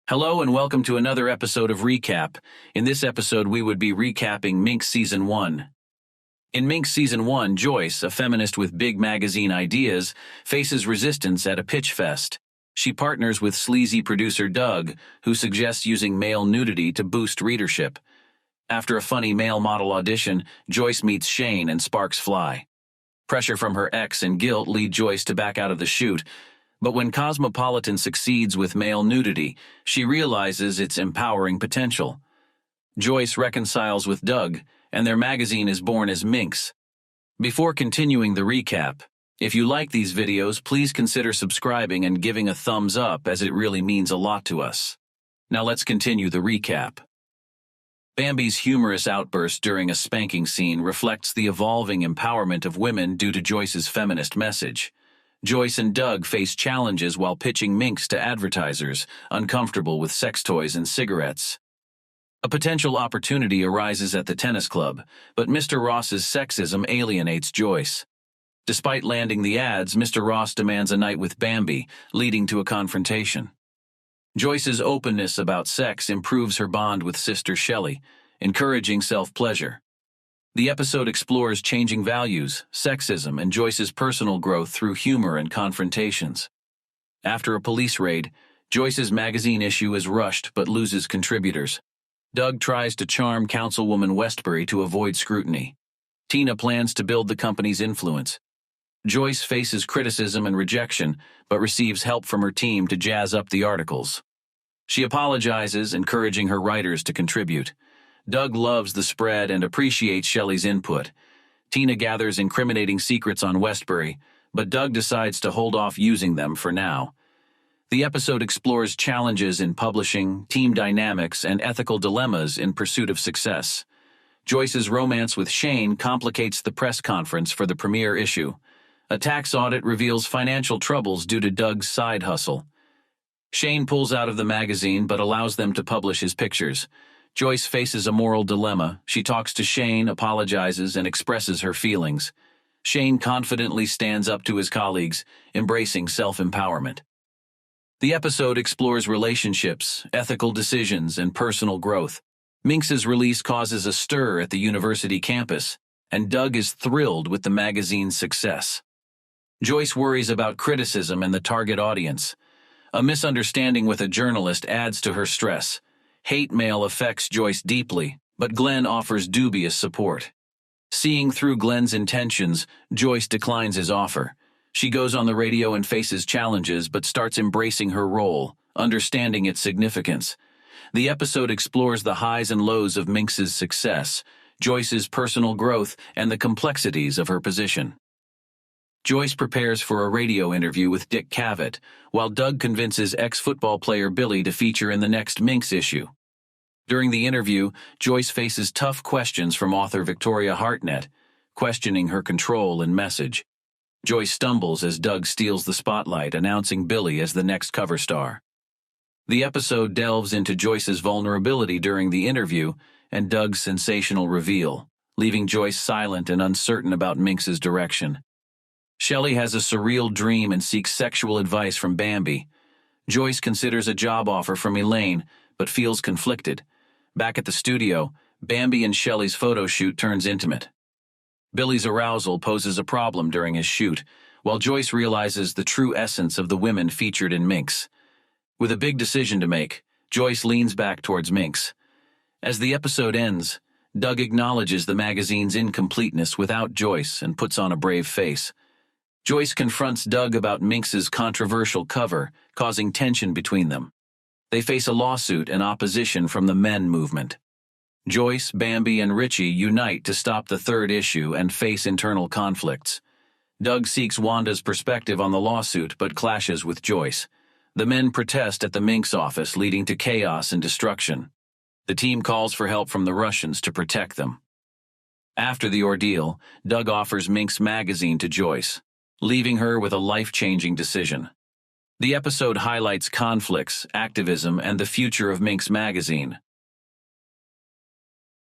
Hello and welcome to another episode of Recap. In this episode, we would be recapping Minx Season 1. In Minx Season 1, Joyce, a feminist with big magazine ideas, faces resistance at a pitch fest. She partners with sleazy producer Doug, who suggests using male nudity to boost readership. After a funny male model audition, Joyce meets Shane and sparks fly. Pressure from her ex and guilt lead Joyce to back out of the shoot. But when Cosmopolitan succeeds with male nudity, she realizes its empowering potential. Joyce reconciles with Doug, and their magazine is born as Minx. Before continuing the recap, if you like these videos, please consider subscribing and giving a thumbs up, as it really means a lot to us. Now let's continue the recap. Bambi's humorous outburst during a spanking scene reflects the evolving empowerment of women due to Joyce's feminist message. Joyce and Doug face challenges while pitching Minx to advertisers, uncomfortable with sex toys and cigarettes. A potential opportunity arises at the tennis club, but Mr. Ross's sexism alienates Joyce. Despite landing the ads, Mr. Ross demands a night with Bambi, leading to a confrontation. Joyce's openness about sex improves her bond with sister Shelley, encouraging self-pleasure. The episode explores changing values, sexism, and Joyce's personal growth through humor and confrontations. After a police raid, Joyce's magazine issue is rushed but loses contributors. Doug tries to charm Councilwoman Westbury to avoid scrutiny. Tina plans to build the company's influence. Joyce faces criticism and rejection, but receives help from her team to jazz up the articles. She apologizes, encouraging her writers to contribute. Doug loves the spread and appreciates Shelley's input. Tina gathers incriminating secrets on Westbury, but Doug decides to hold off using them for now. The episode explores challenges in publishing, team dynamics, and ethical dilemmas in pursuit of success. Joyce's romance with Shane complicates the press conference for the premiere issue. A tax audit reveals financial troubles due to Doug's side hustle. Shane pulls out of the magazine but allows them to publish his pictures. Joyce faces a moral dilemma. She talks to Shane, apologizes, and expresses her feelings. Shane confidently stands up to his colleagues, embracing self-empowerment. The episode explores relationships, ethical decisions, and personal growth. Minx's release causes a stir at the university campus, and Doug is thrilled with the magazine's success. Joyce worries about criticism and the target audience. A misunderstanding with a journalist adds to her stress. Hate mail affects Joyce deeply, but Glenn offers dubious support. Seeing through Glenn's intentions, Joyce declines his offer. She goes on the radio and faces challenges but starts embracing her role, understanding its significance. The episode explores the highs and lows of Minx's success, Joyce's personal growth, and the complexities of her position. Joyce prepares for a radio interview with Dick Cavett, while Doug convinces ex-football player Billy to feature in the next Minx issue. During the interview, Joyce faces tough questions from author Victoria Hartnett, questioning her control and message. Joyce stumbles as Doug steals the spotlight, announcing Billy as the next cover star. The episode delves into Joyce's vulnerability during the interview and Doug's sensational reveal, leaving Joyce silent and uncertain about Minx's direction. Shelley has a surreal dream and seeks sexual advice from Bambi. Joyce considers a job offer from Elaine, but feels conflicted. Back at the studio, Bambi and Shelley's photo shoot turns intimate. Billy's arousal poses a problem during his shoot, while Joyce realizes the true essence of the women featured in Minx. With a big decision to make, Joyce leans back towards Minx. As the episode ends, Doug acknowledges the magazine's incompleteness without Joyce and puts on a brave face. Joyce confronts Doug about Minx's controversial cover, causing tension between them. They face a lawsuit and opposition from the men movement. Joyce, Bambi, and Richie unite to stop the third issue and face internal conflicts. Doug seeks Wanda's perspective on the lawsuit but clashes with Joyce. The men protest at the Minx office, leading to chaos and destruction. The team calls for help from the Russians to protect them. After the ordeal, Doug offers Minx magazine to Joyce, leaving her with a life-changing decision. The episode highlights conflicts, activism, and the future of Minx magazine.